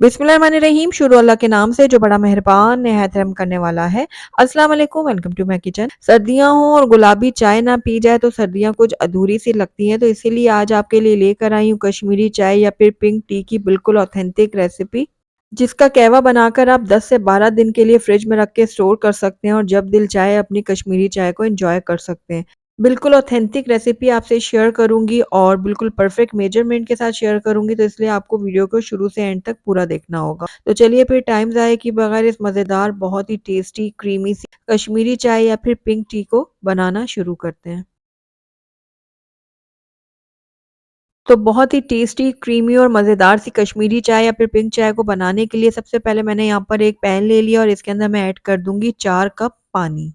बिस्मिल्लाहिर्रहमानिर्रहीम। शुरू अल्लाह के नाम से जो बड़ा मेहरबान निहायत रहम करने वाला है। अस्सलाम वालेकुम, वेलकम टू माय किचन। सर्दियां हों और गुलाबी चाय ना पी जाए तो सर्दियां कुछ अधूरी सी लगती हैं, तो इसीलिए आज आपके लिए लेकर आई हूँ कश्मीरी चाय या फिर पिंक टी की बिल्कुल ऑथेंटिक रेसिपी, जिसका कहवा बनाकर आप 10 से 12 दिन के लिए फ्रिज में रख के स्टोर कर सकते हैं और जब दिल चाहे अपनी कश्मीरी चाय को एंजॉय कर सकते हैं। बिल्कुल ऑथेंटिक रेसिपी आपसे शेयर करूंगी और बिल्कुल परफेक्ट मेजरमेंट के साथ शेयर करूंगी, तो इसलिए आपको वीडियो को शुरू से एंड तक पूरा देखना होगा। तो चलिए फिर टाइम ज़ाया किए बगैर इस मज़ेदार, बहुत ही टेस्टी, क्रीमी सी कश्मीरी चाय या फिर पिंक टी को बनाना शुरू करते हैं। तो बहुत ही टेस्टी, क्रीमी और मज़ेदार सी कश्मीरी चाय या फिर पिंक चाय को बनाने के लिए सबसे पहले मैंने यहाँ पर एक पैन ले लिया और इसके अंदर मैं ऐड कर दूंगी 4 कप पानी।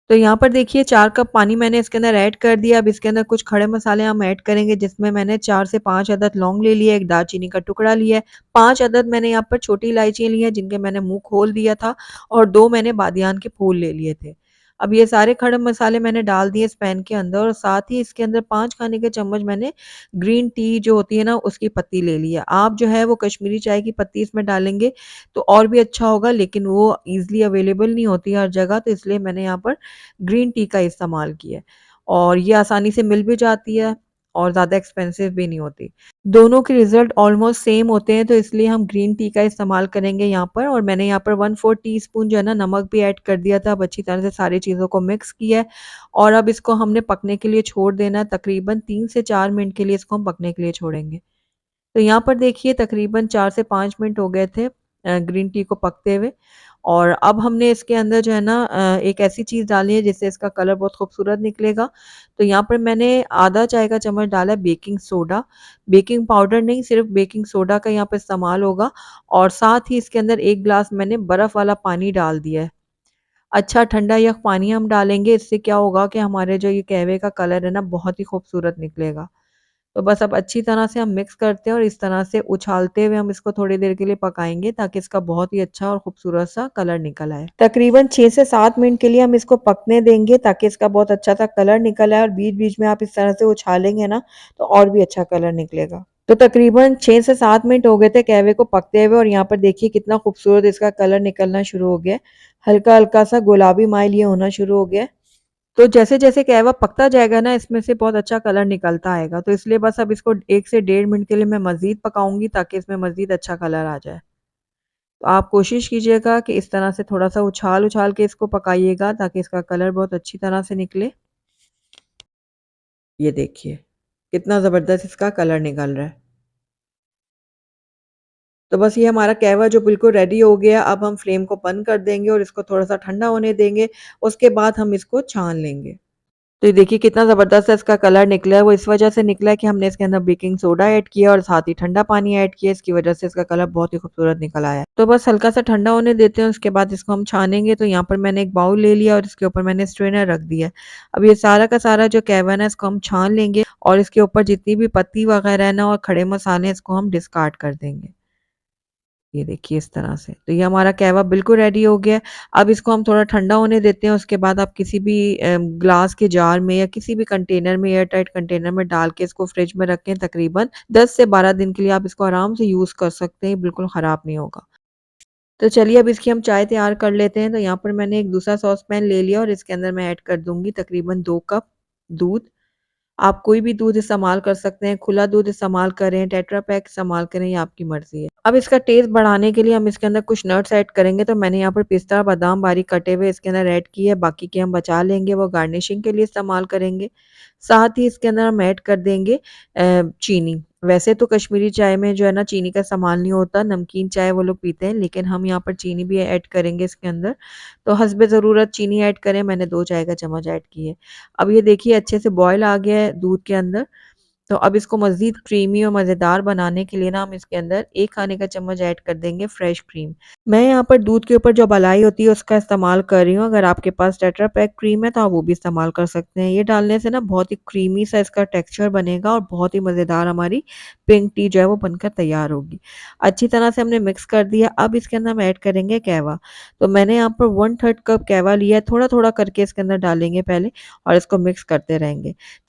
तो यहाँ पर देखिए 4 कप पानी मैंने इसके अंदर ऐड कर दिया। अब इसके अंदर कुछ खड़े मसाले हम ऐड करेंगे, जिसमें मैंने 4 से 5 अदद लौंग ले लिए, एक दालचीनी का टुकड़ा लिया है, 5 अदद मैंने यहाँ पर छोटी इलायची ली है जिनके मैंने मुंह खोल दिया था और 2 मैंने बादियान के फूल ले लिए थे। अब ये सारे खड़े मसाले मैंने डाल दिए इस पैन के अंदर और साथ ही इसके अंदर 5 खाने के चम्मच मैंने ग्रीन टी जो होती है ना उसकी पत्ती ले ली है। आप जो है वो कश्मीरी चाय की पत्ती इसमें डालेंगे तो और भी अच्छा होगा, लेकिन वो ईज़िली अवेलेबल नहीं होती हर जगह, तो इसलिए मैंने यहाँ पर ग्रीन टी का इस्तेमाल किया है और ये आसानी से मिल भी जाती है और ज़्यादा एक्सपेंसिव भी नहीं होती। दोनों के रिज़ल्ट ऑलमोस्ट सेम होते हैं, तो इसलिए हम ग्रीन टी का इस्तेमाल करेंगे यहाँ पर। और मैंने यहाँ पर 1/4 टीस्पून जो है ना नमक भी ऐड कर दिया था। अब अच्छी तरह से सारी चीज़ों को मिक्स किया है और अब इसको हमने पकने के लिए छोड़ देना है। तकरीबन 3 से 4 मिनट के लिए इसको हम पकने के लिए छोड़ेंगे। तो यहाँ पर देखिए तकरीबन 4 से 5 मिनट हो गए थे ग्रीन टी को पकते हुए और अब हमने इसके अंदर जो है ना एक ऐसी चीज़ डालनी है जिससे इसका कलर बहुत खूबसूरत निकलेगा। तो यहाँ पर मैंने आधा चाय का चम्मच डाला है बेकिंग सोडा, बेकिंग पाउडर नहीं, सिर्फ बेकिंग सोडा का यहाँ पर इस्तेमाल होगा और साथ ही इसके अंदर 1 ग्लास मैंने बर्फ़ वाला पानी डाल दिया है। अच्छा ठंडा यख़ पानी हम डालेंगे, इससे क्या होगा कि हमारे जो ये कहवे का कलर है ना बहुत ही खूबसूरत निकलेगा। तो बस अब अच्छी तरह से हम मिक्स करते हैं और इस तरह से उछालते हुए हम इसको थोड़ी देर के लिए पकाएंगे ताकि इसका बहुत ही अच्छा और खूबसूरत सा कलर निकल आए। तकरीबन 6 से 7 मिनट के लिए हम इसको पकने देंगे ताकि इसका बहुत अच्छा सा कलर निकल आए और बीच-बीच में आप इस तरह से उछालेंगे ना तो और भी अच्छा कलर निकलेगा। तो तकरीबन 6 से 7 मिनट हो गए थे कहवे को पकते हुए और यहाँ पर देखिए कितना खूबसूरत इसका कलर निकलना शुरू हो गया है। हल्का-हल्का सा गुलाबी माइल ये होना शुरू हो गया है। तो जैसे-जैसे कहवा पकता जाएगा ना इसमें से बहुत अच्छा कलर निकलता आएगा। तो इसलिए बस अब इसको 1 से डेढ़ मिनट के लिए मैं मज़ीद पकाऊँगी ताकि इसमें मज़ीद अच्छा कलर आ जाए। तो आप कोशिश कीजिएगा कि इस तरह से थोड़ा-सा उछाल-उछाल के इसको पकाइएगा ताकि इसका कलर बहुत अच्छी तरह से निकले। ये देखिए, कितना ज़बरदस्त इसका कलर निकल रहा है। तो बस ये हमारा कहवा जो बिल्कुल रेडी हो गया, अब हम फ्लेम को बंद कर देंगे और इसको थोड़ा-सा ठंडा होने देंगे। उसके बाद हम इसको छान लेंगे। तो ये देखिए कितना ज़बरदस्त इसका कलर निकला है, वो इस वजह से निकला है कि हमने इसके अंदर बेकिंग सोडा ऐड किया और साथ ही ठंडा पानी ऐड किया, इसकी वजह से इसका कलर बहुत ही खूबसूरत निकल आया है। तो बस हल्का सा ठंडा होने देते हैं, उसके बाद इसको हम छानेंगे। तो यहाँ पर मैंने एक बाउल ले लिया और इसके ऊपर मैंने स्ट्रेनर रख दिया है। अब ये सारा का सारा जो कहवा है इसको हम छान लेंगे और इसके ऊपर जितनी भी पत्ती वगैरह है ना और खड़े मसाले हैं इसको हम डिस्कार्ड कर देंगे। ये देखिए इस तरह से। तो ये हमारा कहवा बिल्कुल रेडी हो गया है। अब इसको हम थोड़ा ठंडा होने देते हैं, उसके बाद आप किसी भी ग्लास के जार में या किसी भी कंटेनर में, एयर टाइट कंटेनर में डाल के इसको फ्रिज में रखें। तकरीबन 10 से 12 दिन के लिए आप इसको आराम से यूज़ कर सकते हैं, बिल्कुल ख़राब नहीं होगा। तो चलिए अब इसकी हम चाय तैयार कर लेते हैं। तो यहाँ पर मैंने एक दूसरा सॉस पैन ले लिया और इसके अंदर मैं ऐड कर दूँगी तकरीबन 2 कप दूध। आप कोई भी दूध इस्तेमाल कर सकते हैं, खुला दूध इस्तेमाल करें, टेट्रा पैक इस्तेमाल करें, ये आपकी मर्ज़ी है। अब इसका टेस्ट बढ़ाने के लिए हम इसके अंदर कुछ नट्स ऐड करेंगे, तो मैंने यहाँ पर पिस्ता, बादाम बारीक कटे हुए इसके अंदर ऐड किए, बाकी के हम बचा लेंगे, वो गार्निशिंग के लिए इस्तेमाल करेंगे। साथ ही इसके अंदर हम ऐड कर देंगे चीनी। वैसे तो कश्मीरी चाय में जो है ना चीनी का इस्तेमाल नहीं होता, नमकीन चाय वो लोग पीते हैं, लेकिन हम यहाँ पर चीनी भी ऐड करेंगे इसके अंदर। तो हस्बे ज़रूरत चीनी ऐड करें, मैंने 2 चाय का चम्मच ऐड की है। अब ये देखिए अच्छे से बॉयल आ गया है दूध के अंदर। तो अब इसको मज़ीद क्रीमी और मज़ेदार बनाने के लिए ना हम इसके अंदर 1 खाने का चम्मच ऐड कर देंगे फ्रेश क्रीम। मैं यहाँ पर दूध के ऊपर जो मलाई होती है उसका इस्तेमाल कर रही हूँ। अगर आपके पास टेट्रा पैक क्रीम है तो आप वो भी इस्तेमाल कर सकते हैं। ये डालने से ना बहुत ही क्रीमी सा इसका टेक्सचर बनेगा और बहुत ही मज़ेदार हमारी पिंक टी जो है वो बनकर तैयार होगी। अच्छी तरह से हमने मिक्स कर दिया। अब इसके अंदर हम ऐड करेंगे कहवा। तो मैंने यहाँ पर 1/3 कप कहवा लिया है, थोड़ा-थोड़ा करके इसके अंदर डालेंगे पहले और इसको मिक्स करते रहेंगे।